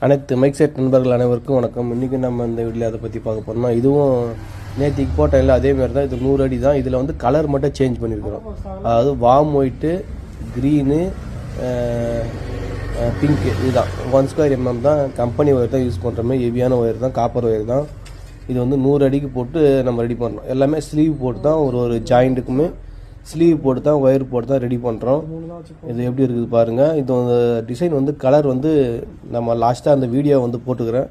அனைத்து mic set நண்பர்கள் அனைவருக்கும் வணக்கம். இன்றைக்கி நம்ம இந்த வீடியோவில் அதை பற்றி பார்க்க போகிறோம்னா, இதுவும் நேற்றுக்கு போட்ட இல்லை அதேமாதிரி தான். இது 100 அடி தான். இதில் வந்து கலர் மட்டும் சேஞ்ச் பண்ணியிருக்கிறோம். அதாவது வார்ம் ஒயிட்டு, க்ரீனு, பிங்க்கு, இதுதான் 1 ஸ்கொயர் mm தான். கம்பெனி ஒயர் தான் யூஸ் பண்ணுறோமே, ஹெவியான ஒயர் தான், காப்பர் ஒயர் தான். இது வந்து 100 அடிக்கு போட்டு நம்ம ரெடி பண்ணுறோம். எல்லாமே ஸ்லீவ் போட்டு தான் ஒரு ஜாயிண்ட்டுக்குமே ஸ்லீவ் போட்டு தான் ஒயர் போட்டு தான் ரெடி பண்ணுறோம். இது எப்படி இருக்குது பாருங்கள். இது டிசைன் வந்து கலர் வந்து நம்ம லாஸ்ட்டாக அந்த வீடியோ வந்து போட்டுக்கிறேன்.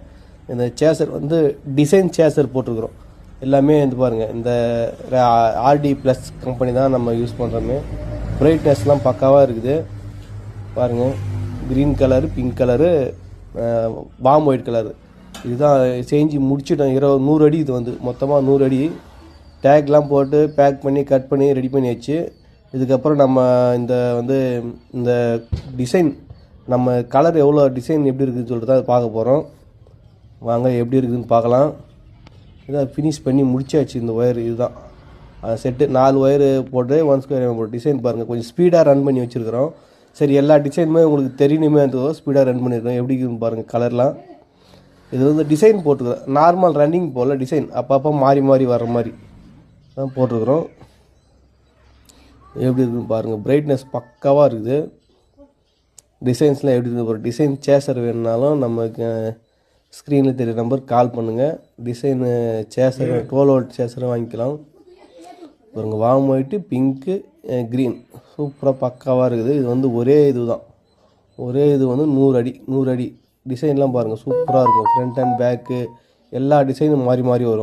இந்த சேசர் வந்து டிசைன் சேசர் போட்டுருக்குறோம். எல்லாமே வந்து பாருங்கள், இந்த ஆர்டி ப்ளஸ் கம்பெனி தான் நம்ம யூஸ் பண்ணுறோமே. பிரைட்னஸ்லாம் பக்காவாக இருக்குது பாருங்கள். Green colour, pink colour, warm white colour, இதுதான் செஞ்சு முடிச்சுட்டோம். 100 அடி. இது வந்து மொத்தமாக 100 அடி. டேக்லாம் போட்டு பேக் பண்ணி கட் பண்ணி ரெடி பண்ணியாச்சு. இதுக்கப்புறம் நம்ம இந்த டிசைன் நம்ம கலர் எவ்வளோ டிசைன் எப்படி இருக்குதுன்னு சொல்லிட்டு தான் பார்க்க போகிறோம். வாங்க எப்படி இருக்குதுன்னு பார்க்கலாம். இதை ஃபினிஷ் பண்ணி முடிச்சாச்சு. இந்த ஒயர் இதுதான் செட்டு. 4 ஒயரு போட்டு 1 ஸ்கொயர் mm போட்டு டிசைன் பாருங்கள். கொஞ்சம் ஸ்பீடாக ரன் பண்ணி வச்சுருக்கிறோம். சரி, எல்லா டிசைனுமே உங்களுக்கு தெரியணுமே ஸ்பீடாக ரன் பண்ணியிருக்கோம். எப்படி இருக்குதுன்னு பாருங்கள் கலர்லாம். இது வந்து டிசைன் போட்டுக்கிறோம். நார்மல் ரன்னிங் போல் டிசைன் அப்பப்போ மாறி மாறி வர்ற மாதிரி தான் போட்டிருக்கிறோம். எப்படி இருக்குன்னு பாருங்கள். பிரைட்னஸ் பக்காவாக இருக்குது. டிசைன்ஸ்லாம் எப்படி இருக்குது. ஒரு டிசைன் சேசர் வேணுனாலும் நமக்கு ஸ்க்ரீனில் தெரிய நம்பர் கால் பண்ணுங்கள். டிசைனு சேசர் 12 வோல்ட் சேசரும் வாங்கிக்கலாம். பாருங்க, வார்ம் ஒயிட்டு, பிங்க்கு, க்ரீன் சூப்பராக பக்காவாக இருக்குது. இது வந்து ஒரே இது தான். ஒரே இது வந்து 100 அடி டிசைன்லாம் பாருங்கள் சூப்பராக இருக்கும். ஃப்ரண்ட் அண்ட் பேக்கு எல்லா டிசைனும் மாறி மாறி வரும்.